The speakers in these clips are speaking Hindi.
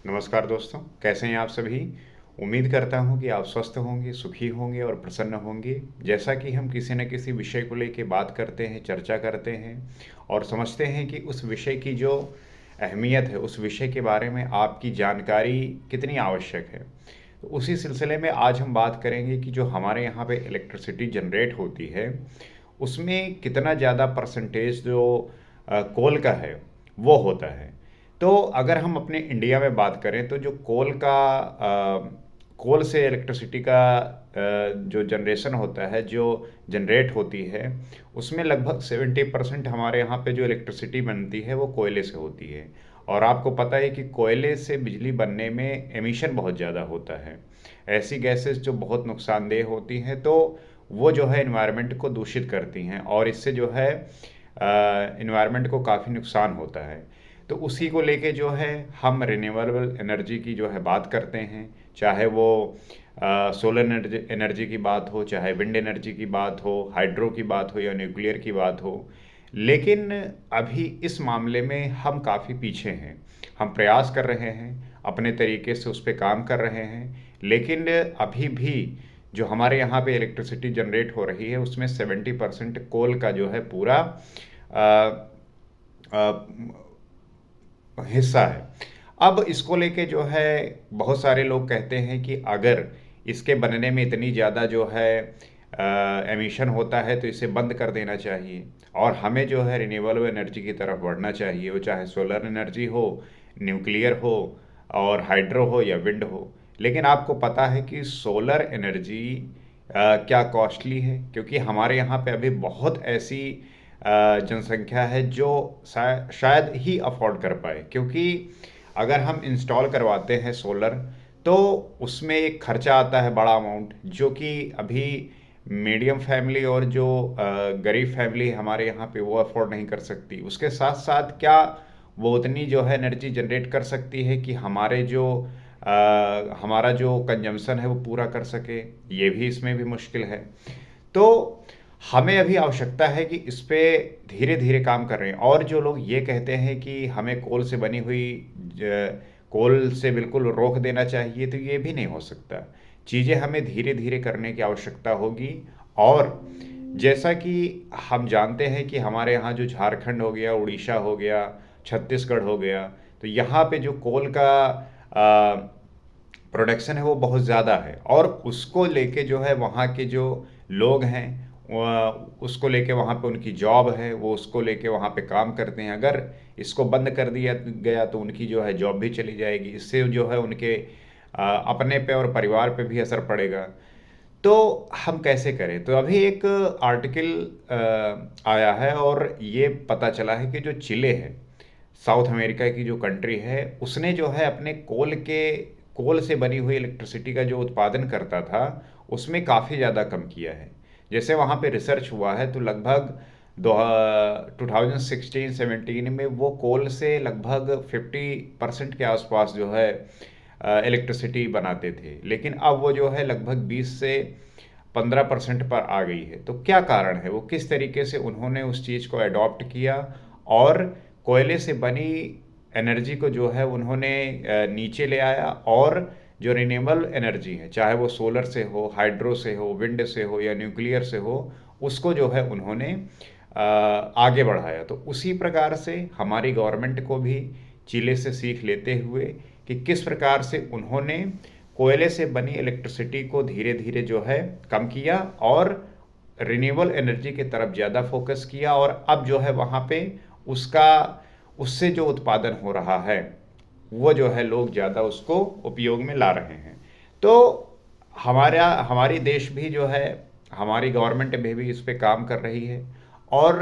नमस्कार दोस्तों, कैसे हैं आप सभी। उम्मीद करता हूं कि आप स्वस्थ होंगे, सुखी होंगे और प्रसन्न होंगे। जैसा कि हम किसी न किसी विषय को लेकर बात करते हैं, चर्चा करते हैं और समझते हैं कि उस विषय की जो अहमियत है, उस विषय के बारे में आपकी जानकारी कितनी आवश्यक है। तो उसी सिलसिले में आज हम बात करेंगे कि जो हमारे यहाँ पे इलेक्ट्रिसिटी जनरेट होती है, उसमें कितना ज़्यादा परसेंटेज जो कोल का है, वो होता है। तो अगर हम अपने इंडिया में बात करें तो जो कोल से इलेक्ट्रिसिटी का जो जनरेशन होता है, जो जनरेट होती है, उसमें लगभग 70% हमारे यहाँ पे जो इलेक्ट्रिसिटी बनती है वो कोयले से होती है। और आपको पता है कि कोयले से बिजली बनने में एमिशन बहुत ज़्यादा होता है, ऐसी गैसेस जो बहुत नुकसानदेह होती हैं, तो वो जो है इन्वायरमेंट को दूषित करती हैं और इससे जो है इन्वायरमेंट को काफ़ी नुकसान होता है। तो उसी को लेके जो है हम रिन्यूएबल एनर्जी की जो है बात करते हैं, चाहे वो सोलर एनर्जी की बात हो, चाहे विंड एनर्जी की बात हो, हाइड्रो की बात हो या न्यूक्लियर की बात हो। लेकिन अभी इस मामले में हम काफ़ी पीछे हैं। हम प्रयास कर रहे हैं, अपने तरीके से उस पर काम कर रहे हैं, लेकिन अभी भी जो हमारे यहाँ पे इलेक्ट्रिसिटी जनरेट हो रही है उसमें 70% कोल का जो है पूरा अ, अ, हिस्सा है। अब इसको लेके जो है बहुत सारे लोग कहते हैं कि अगर इसके बनने में इतनी ज़्यादा जो है एमिशन होता है तो इसे बंद कर देना चाहिए और हमें जो है रिन्यूएबल एनर्जी की तरफ बढ़ना चाहिए, वो चाहे सोलर एनर्जी हो, न्यूक्लियर हो और हाइड्रो हो या विंड हो। लेकिन आपको पता है कि सोलर एनर्जी क्या कॉस्टली है, क्योंकि हमारे यहाँ पे अभी बहुत ऐसी जनसंख्या है जो शायद ही अफोर्ड कर पाए। क्योंकि अगर हम इंस्टॉल करवाते हैं सोलर तो उसमें एक खर्चा आता है बड़ा अमाउंट, जो कि अभी मीडियम फैमिली और जो गरीब फैमिली हमारे यहाँ पे वो अफोर्ड नहीं कर सकती। उसके साथ साथ क्या वो उतनी जो है एनर्जी जनरेट कर सकती है कि हमारा जो कंजम्पशन है वो पूरा कर सके, ये भी इसमें भी मुश्किल है। तो हमें अभी आवश्यकता है कि इस पे धीरे धीरे काम कर रहे हैं। और जो लोग ये कहते हैं कि हमें कोल से बनी हुई कोल से बिल्कुल रोक देना चाहिए, तो ये भी नहीं हो सकता। चीज़ें हमें धीरे धीरे करने की आवश्यकता होगी। और जैसा कि हम जानते हैं कि हमारे यहाँ जो झारखंड हो गया, उड़ीसा हो गया, छत्तीसगढ़ हो गया, तो यहाँ पे जो कोल का प्रोडक्शन है वो बहुत ज़्यादा है और उसको लेके जो है वहाँ के जो लोग हैं उसको लेके वहाँ पे उनकी जॉब है, वो उसको लेके वहाँ पे काम करते हैं। अगर इसको बंद कर दिया गया तो उनकी जो है जॉब भी चली जाएगी, इससे जो है उनके अपने पे और परिवार पे भी असर पड़ेगा। तो हम कैसे करें? तो अभी एक आर्टिकल आया है और ये पता चला है कि जो चिले है, साउथ अमेरिका की जो कंट्री है, उसने जो है अपने कोल से बनी हुई इलेक्ट्रिसिटी का जो उत्पादन करता था उसमें काफ़ी ज़्यादा कम किया है। जैसे वहाँ पे रिसर्च हुआ है तो लगभग 2016-17 में वो कोल से लगभग 50% के आसपास जो है इलेक्ट्रिसिटी बनाते थे, लेकिन अब वो जो है लगभग 20 से 15% पर आ गई है। तो क्या कारण है, वो किस तरीके से उन्होंने उस चीज़ को अडॉप्ट किया और कोयले से बनी एनर्जी को जो है उन्होंने नीचे ले आया और जो रिन्यूएबल एनर्जी है, चाहे वो सोलर से हो, हाइड्रो से हो, विंड से हो या न्यूक्लियर से हो, उसको जो है उन्होंने आगे बढ़ाया। तो उसी प्रकार से हमारी गवर्नमेंट को भी चिले से सीख लेते हुए कि किस प्रकार से उन्होंने कोयले से बनी इलेक्ट्रिसिटी को धीरे धीरे जो है कम किया और रिन्यूएबल एनर्जी की तरफ ज़्यादा फोकस किया, और अब जो है वहाँ पे उसका उससे जो उत्पादन हो रहा है वो जो है लोग ज़्यादा उसको उपयोग में ला रहे हैं। तो हमारी देश भी जो है, हमारी गवर्नमेंट भी इस पे काम कर रही है और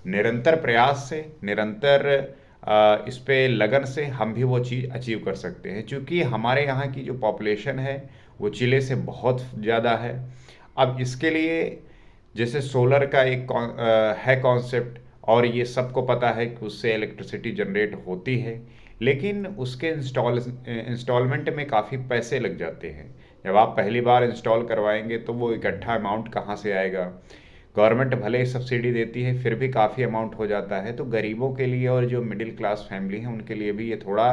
निरंतर प्रयास से, निरंतर इस पे लगन से हम भी वो चीज़ अचीव कर सकते हैं, क्योंकि हमारे यहाँ की जो पॉपुलेशन है वो चिले से बहुत ज़्यादा है। अब इसके लिए जैसे सोलर का है कॉन्सेप्ट और ये सबको पता है कि उससे इलेक्ट्रिसिटी जनरेट होती है, लेकिन उसके इंस्टॉलमेंट में काफ़ी पैसे लग जाते हैं। जब आप पहली बार इंस्टॉल करवाएंगे तो वो इकट्ठा अमाउंट कहाँ से आएगा। गवर्नमेंट भले ही सब्सिडी देती है, फिर भी काफ़ी अमाउंट हो जाता है। तो गरीबों के लिए और जो मिडिल क्लास फैमिली है उनके लिए भी ये थोड़ा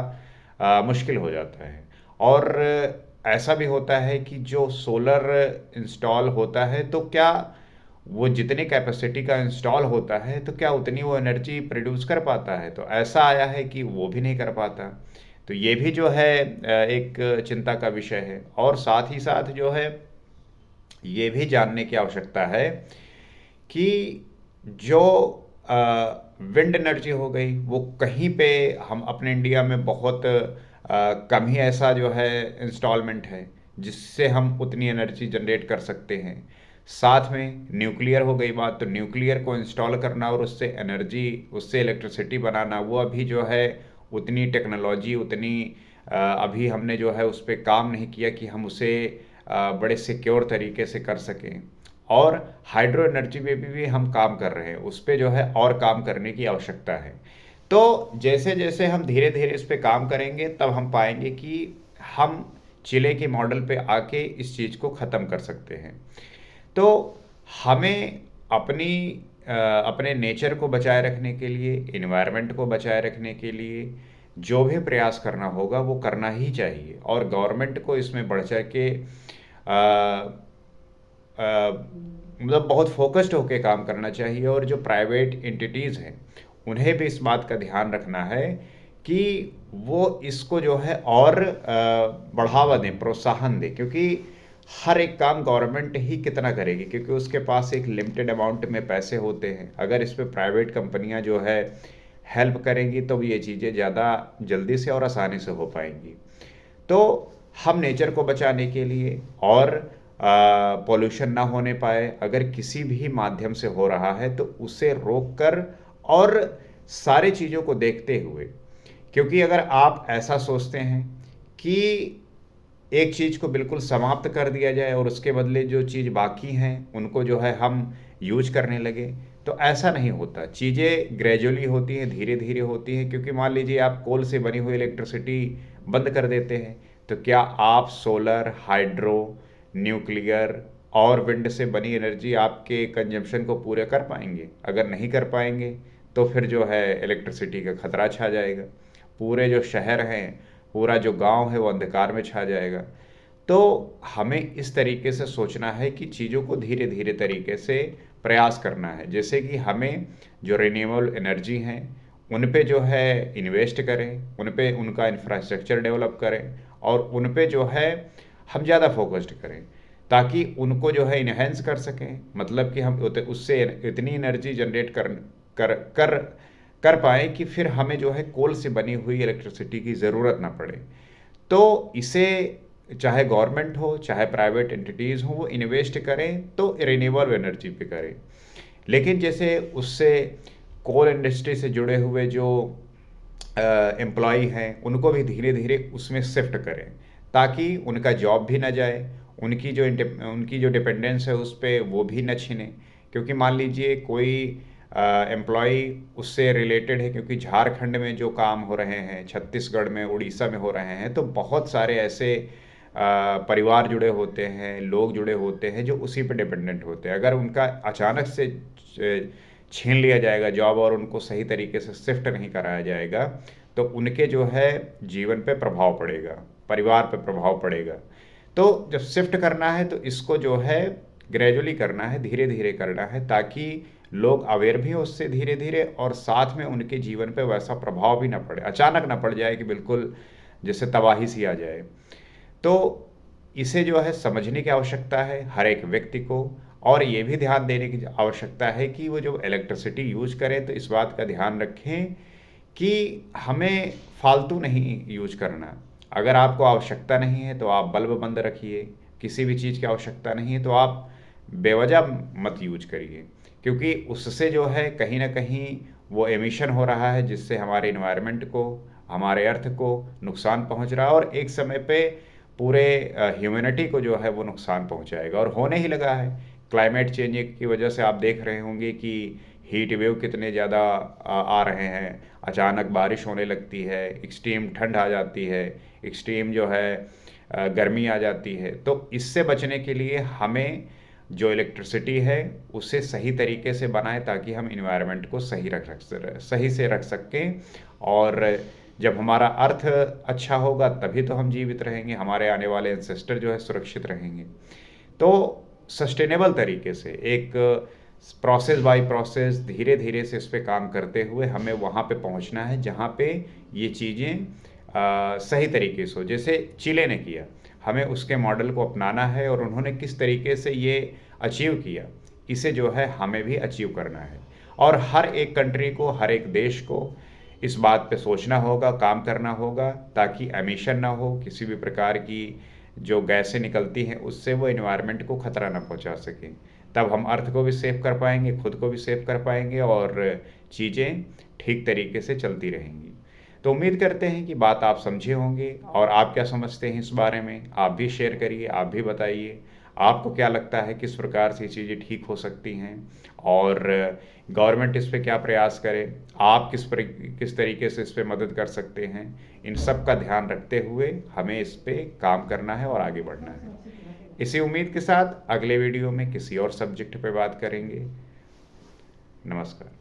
मुश्किल हो जाता है। और ऐसा भी होता है कि जो सोलर इंस्टॉल होता है तो क्या वो जितनी कैपेसिटी का इंस्टॉल होता है तो क्या उतनी वो एनर्जी प्रोड्यूस कर पाता है? तो ऐसा आया है कि वो भी नहीं कर पाता। तो ये भी जो है एक चिंता का विषय है। और साथ ही साथ जो है ये भी जानने की आवश्यकता है कि जो विंड एनर्जी हो गई वो कहीं पे हम अपने इंडिया में बहुत कम ही ऐसा जो है इंस्टॉलमेंट है जिससे हम उतनी एनर्जी जनरेट कर सकते हैं। साथ में न्यूक्लियर हो गई बात, तो न्यूक्लियर को इंस्टॉल करना और उससे एनर्जी, उससे इलेक्ट्रिसिटी बनाना, वो अभी जो है उतनी टेक्नोलॉजी, उतनी अभी हमने जो है उस पर काम नहीं किया कि हम उसे बड़े सिक्योर तरीके से कर सकें। और हाइड्रो एनर्जी पे भी हम काम कर रहे हैं, उस पे जो है और काम करने की आवश्यकता है। तो जैसे जैसे हम धीरे धीरे इस पे काम करेंगे तब हम पाएंगे कि हम चिले के मॉडल पे आके इस चीज़ को ख़त्म कर सकते हैं। तो हमें अपनी अपने नेचर को बचाए रखने के लिए, इन्वायरमेंट को बचाए रखने के लिए जो भी प्रयास करना होगा वो करना ही चाहिए। और गवर्नमेंट को इसमें बढ़ चढ़ के मतलब बहुत फोकस्ड होकर काम करना चाहिए। और जो प्राइवेट एंटिटीज़ हैं उन्हें भी इस बात का ध्यान रखना है कि वो इसको जो है और बढ़ावा दें, प्रोत्साहन दें। क्योंकि हर एक काम गवर्नमेंट ही कितना करेगी, क्योंकि उसके पास एक लिमिटेड अमाउंट में पैसे होते हैं। अगर इस पे प्राइवेट कंपनियां जो है हेल्प करेंगी तो ये चीज़ें ज़्यादा जल्दी से और आसानी से हो पाएंगी। तो हम नेचर को बचाने के लिए और पोल्यूशन ना होने पाए, अगर किसी भी माध्यम से हो रहा है तो उसे रोक कर और सारी चीज़ों को देखते हुए, क्योंकि अगर आप ऐसा सोचते हैं कि एक चीज़ को बिल्कुल समाप्त कर दिया जाए और उसके बदले जो चीज़ बाकी हैं उनको जो है हम यूज करने लगे, तो ऐसा नहीं होता। चीज़ें ग्रेजुअली होती हैं, धीरे धीरे होती हैं। क्योंकि मान लीजिए आप कोल से बनी हुई इलेक्ट्रिसिटी बंद कर देते हैं, तो क्या आप सोलर, हाइड्रो, न्यूक्लियर और विंड से बनी एनर्जी आपके कंजम्पशन को पूरे कर पाएंगे? अगर नहीं कर पाएंगे तो फिर जो है इलेक्ट्रिसिटी का खतरा छा जाएगा। पूरे जो शहर हैं, पूरा जो गांव है वो अंधकार में छा जाएगा। तो हमें इस तरीके से सोचना है कि चीज़ों को धीरे धीरे तरीके से प्रयास करना है। जैसे कि हमें जो रिन्यूएबल एनर्जी हैं उन पे जो है इन्वेस्ट करें, उन पे उनका इंफ्रास्ट्रक्चर डेवलप करें और उन पे जो है हम ज़्यादा फोकस्ड करें, ताकि उनको जो है इन्हेंस कर सकें। मतलब कि हम उससे इतनी एनर्जी जनरेट कर कर कर पाएँ कि फिर हमें जो है कोल से बनी हुई इलेक्ट्रिसिटी की ज़रूरत ना पड़े। तो इसे चाहे गवर्नमेंट हो चाहे प्राइवेट एंटिटीज़ हो, वो इन्वेस्ट करें तो रिन्यूएबल एनर्जी पे करें। लेकिन जैसे उससे कोल इंडस्ट्री से जुड़े हुए जो एम्प्लॉई हैं उनको भी धीरे धीरे उसमें शिफ्ट करें, ताकि उनका जॉब भी ना जाए, उनकी जो डिपेंडेंस है उस पर वो भी न छिने। क्योंकि मान लीजिए कोई एम्प्लॉई उससे रिलेटेड है, क्योंकि झारखंड में जो काम हो रहे हैं, छत्तीसगढ़ में, उड़ीसा में हो रहे हैं, तो बहुत सारे ऐसे परिवार जुड़े होते हैं, लोग जुड़े होते हैं जो उसी पे डिपेंडेंट होते हैं। अगर उनका अचानक से छीन लिया जाएगा जॉब और उनको सही तरीके से शिफ्ट नहीं कराया जाएगा तो उनके जो है जीवन पे प्रभाव पड़ेगा, परिवार पे प्रभाव पड़ेगा। तो जब शिफ्ट करना है तो इसको जो है ग्रेजुअली करना है, धीरे धीरे करना है, ताकि लोग अवेयर भी हो उससे धीरे धीरे और साथ में उनके जीवन पे वैसा प्रभाव भी ना पड़े, अचानक ना पड़ जाए कि बिल्कुल जैसे तबाही सी आ जाए। तो इसे जो है समझने की आवश्यकता है हर एक व्यक्ति को। और ये भी ध्यान देने की आवश्यकता है कि वो जो इलेक्ट्रिसिटी यूज करें तो इस बात का ध्यान रखें कि हमें फालतू नहीं यूज करना। अगर आपको आवश्यकता नहीं है तो आप बल्ब बंद रखिए, किसी भी चीज़ की आवश्यकता नहीं है तो आप बेवजह मत यूज करिए, क्योंकि उससे जो है कहीं ना कहीं वो एमिशन हो रहा है जिससे हमारे इन्वायरमेंट को, हमारे अर्थ को नुकसान पहुंच रहा है और एक समय पे पूरे ह्यूमैनिटी को जो है वो नुकसान पहुंचाएगा और होने ही लगा है। क्लाइमेट चेंज की वजह से आप देख रहे होंगे कि हीट वेव कितने ज़्यादा आ रहे हैं, अचानक बारिश होने लगती है, एक्सट्रीम ठंड आ जाती है, एक्सट्रीम जो है गर्मी आ जाती है। तो इससे बचने के लिए हमें जो इलेक्ट्रिसिटी है उसे सही तरीके से बनाएं ताकि हम इन्वायरमेंट को सही से रख सकें और जब हमारा अर्थ अच्छा होगा तभी तो हम जीवित रहेंगे, हमारे आने वाले एंसेस्टर जो है सुरक्षित रहेंगे। तो सस्टेनेबल तरीके से एक प्रोसेस बाय प्रोसेस धीरे-धीरे से इस पे काम करते हुए हमें वहाँ पे पहुँचना है जहाँ पे ये चीज़ें सही तरीके से हो। जैसे चिले ने किया, हमें उसके मॉडल को अपनाना है और उन्होंने किस तरीके से ये अचीव किया, इसे जो है हमें भी अचीव करना है। और हर एक कंट्री को, हर एक देश को इस बात पे सोचना होगा, काम करना होगा ताकि एमिशन ना हो, किसी भी प्रकार की जो गैसें निकलती हैं उससे वो एनवायरनमेंट को खतरा ना पहुंचा सकें। तब हम अर्थ को भी सेव कर पाएंगे, खुद को भी सेव कर पाएंगे और चीज़ें ठीक तरीके से चलती रहेंगी। तो उम्मीद करते हैं कि बात आप समझे होंगे और आप क्या समझते हैं इस बारे में, आप भी शेयर करिए, आप भी बताइए। आपको क्या लगता है किस प्रकार से चीज़ें ठीक हो सकती हैं और गवर्नमेंट इस पे क्या प्रयास करे, आप किस तरीके से इस पे मदद कर सकते हैं। इन सब का ध्यान रखते हुए हमें इस पे काम करना है और आगे बढ़ना है। इसी उम्मीद के साथ अगले वीडियो में किसी और सब्जेक्ट पे बात करेंगे। नमस्कार।